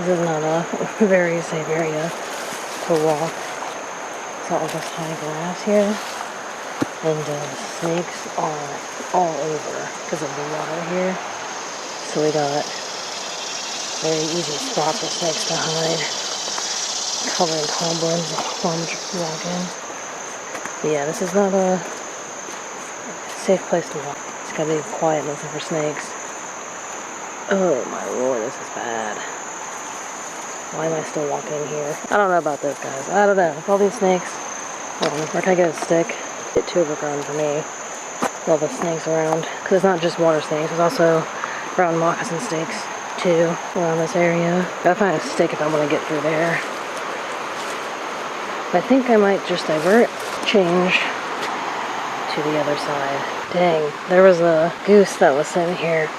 This is not a very safe area to walk. It's all just high grass here, and snakes are all over because of the water here. So we got very easy spot for snakes to hide, covered in cobwebs while I'm walking. But yeah, this is not a safe place to walk. It's gotta be quiet looking for snakes. Oh my lord, this is bad. Why am I still walking here? I don't know about this, guys. I don't know. With all these snakes, where can I get a stick? Get too overgrown for me. With all the snakes around. Because it's not just water snakes, there's also brown moccasin snakes too around this area. Gotta find a stick if I want to get through there. I think I might just change to the other side. Dang, there was a goose that was sitting here,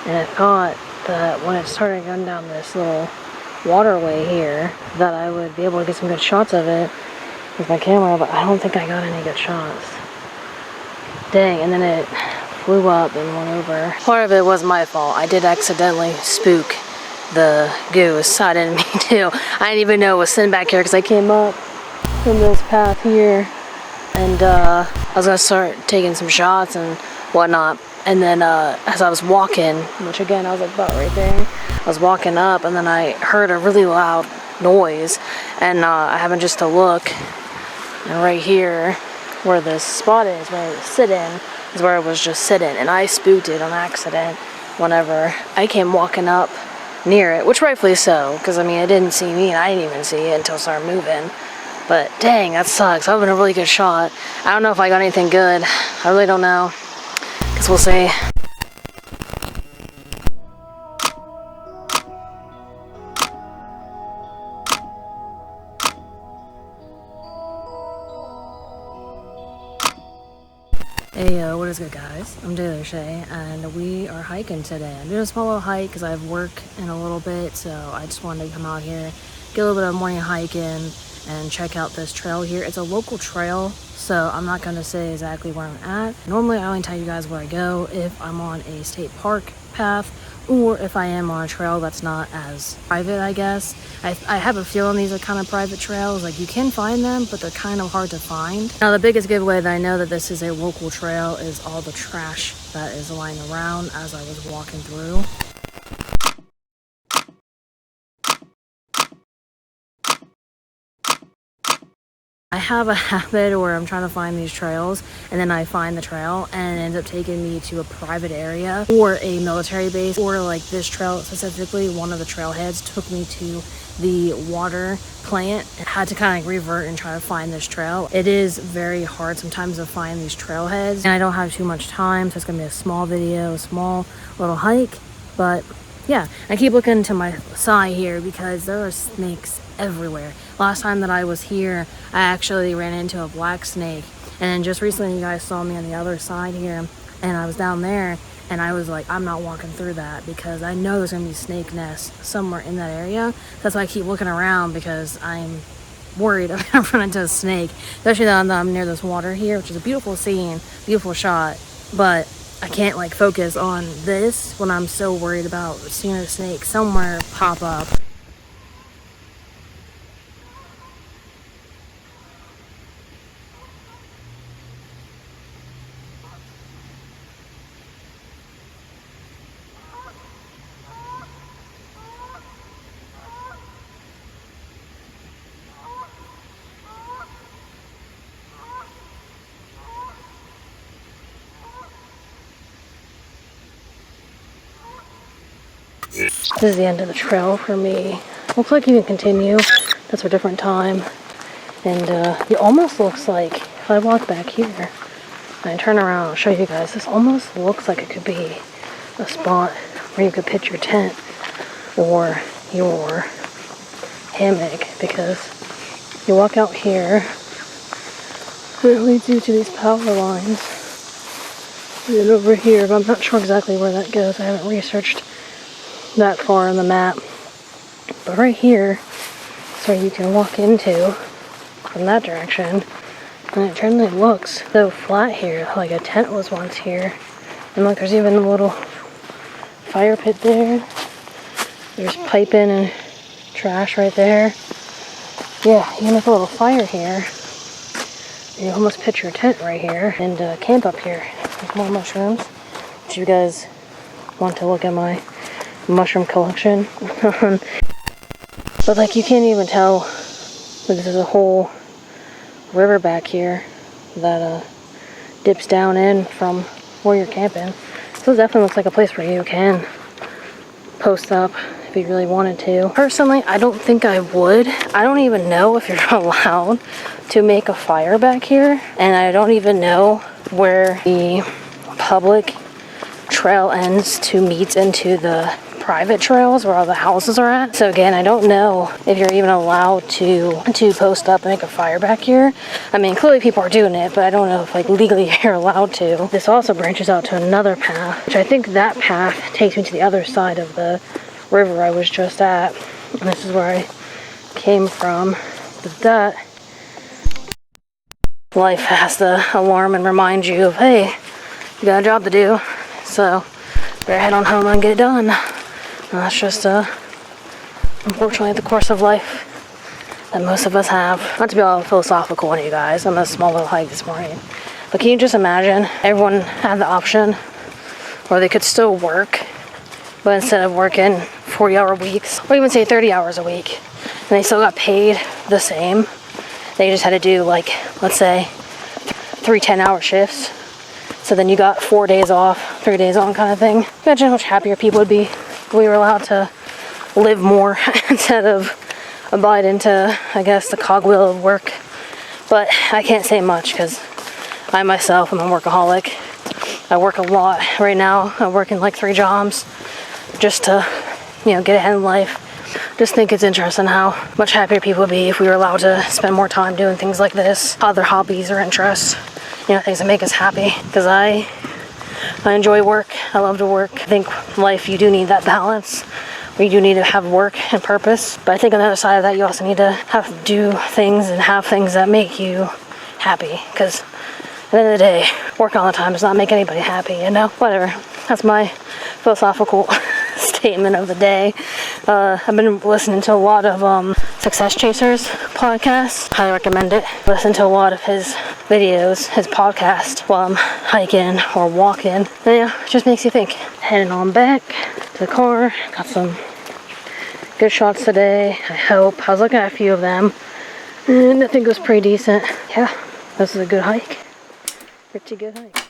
and I thought that when it started going down this little waterway here that I would be able to get some good shots of it with my camera, but I don't think I got any good shots. Dang, and then it flew up and went over. Part of it was my fault. I did accidentally spook the goose. I didn't mean to. I didn't even know it was sitting back here because I came up from this path here, and I was gonna start taking some shots and whatnot. And then as I was walking, which again I was like about right there, I was walking up, and then I heard a really loud noise, and I happened just to look, and right here where this spot is where it was sitting is where it was just sitting, and I spooked it on accident whenever I came walking up near it, which rightfully so, because I mean it didn't see me and I didn't even see it until it started moving. But dang, that sucks. That would have been a really good shot. I don't know if I got anything good. I really don't know. Guess we'll see. Hey, what is good, guys? I'm Taylor Shay, and we are hiking today. I'm doing a small little hike because I have work in a little bit, so I just wanted to come out here, get a little bit of morning hike in, and check out this trail here. It's a local trail, so I'm not going to say exactly where I'm at. Normally, I only tell you guys where I go if I'm on a state park path, or if I am on a trail that's not as private, I guess. I have a feeling these are kind of private trails. Like, you can find them, but they're kind of hard to find. Now, the biggest giveaway that I know that this is a local trail is all the trash that is lying around as I was walking through. I have a habit where I'm trying to find these trails, and then I find the trail and it ends up taking me to a private area or a military base, or like this trail specifically, one of the trailheads took me to the water plant. I had to kind of revert and try to find this trail. It is very hard sometimes to find these trailheads, and I don't have too much time, so it's gonna be a small video, a small little hike. But yeah, I keep looking to my side here because there are snakes everywhere. Last time that I was here, I actually ran into a black snake, and then just recently you guys saw me on the other side here, and I was down there, and I was like, I'm not walking through that because I know there's gonna be snake nests somewhere in that area. That's why I keep looking around, because I'm worried I'm gonna run into a snake, especially now that I'm near this water here, which is a beautiful scene, beautiful shot, but I can't like focus on this when I'm so worried about seeing a snake somewhere pop up. This is the end of the trail for me. Looks like you can continue. That's for a different time. And it almost looks like, if I walk back here and I turn around, I'll show you guys, this almost looks like it could be a spot where you could pitch your tent or your hammock, because you walk out here and it leads you to these power lines. And then over here, but I'm not sure exactly where that goes. I haven't researched that far on the map, but right here is where you can walk into from that direction, and it generally looks so flat here, like a tent was once here. And look, there's even a little fire pit there. There's piping and trash right there. Yeah, you can make a little fire here. You almost pitch your tent right here and camp up here. There's more mushrooms. If you guys want to look at my mushroom collection. But like, you can't even tell that there's a whole river back here that dips down in from where you're camping. So it definitely looks like a place where you can post up if you really wanted to. Personally, I don't think I would. I don't even know if you're allowed to make a fire back here, and I don't even know where the public trail ends to meet into the private trails where all the houses are at. So again, I don't know if you're even allowed to post up and make a fire back here. I mean, clearly people are doing it, but I don't know if like legally you're allowed to. This also branches out to another path, which I think that path takes me to the other side of the river I was just at. And this is where I came from. But that life has to alarm and remind you of, hey, you got a job to do. So better head on home and get it done. And that's just, unfortunately, the course of life that most of us have. Not to be all philosophical on you guys on this small little hike this morning, but can you just imagine everyone had the option where they could still work, but instead of working 40-hour weeks, or even say 30 hours a week, and they still got paid the same, they just had to do, like, let's say, 3 10-hour shifts. So then you got 4 days off, 3 days on kind of thing. Imagine how much happier people would be if we were allowed to live more instead of abide into, I guess, the cogwheel of work. But I can't say much because I myself am a workaholic. I work a lot right now. I work in like 3 jobs just to, get ahead in life. Just think it's interesting how much happier people would be if we were allowed to spend more time doing things like this, other hobbies or interests, things that make us happy. Because I enjoy work. I love to work. I think life, you do need that balance. You do need to have work and purpose. But I think on the other side of that, you also need to have to do things and have things that make you happy. Because at the end of the day, working all the time does not make anybody happy, Whatever. That's my philosophical statement of the day. I've been listening to a lot of Success Chasers podcasts. Highly recommend it. Listen to a lot of his videos, his podcast, while I'm hiking or walking. And it just makes you think. Heading on back to the car. Got some good shots today, I hope. I was looking at a few of them, and I think it was pretty decent. Yeah, this is a good hike. Pretty good hike.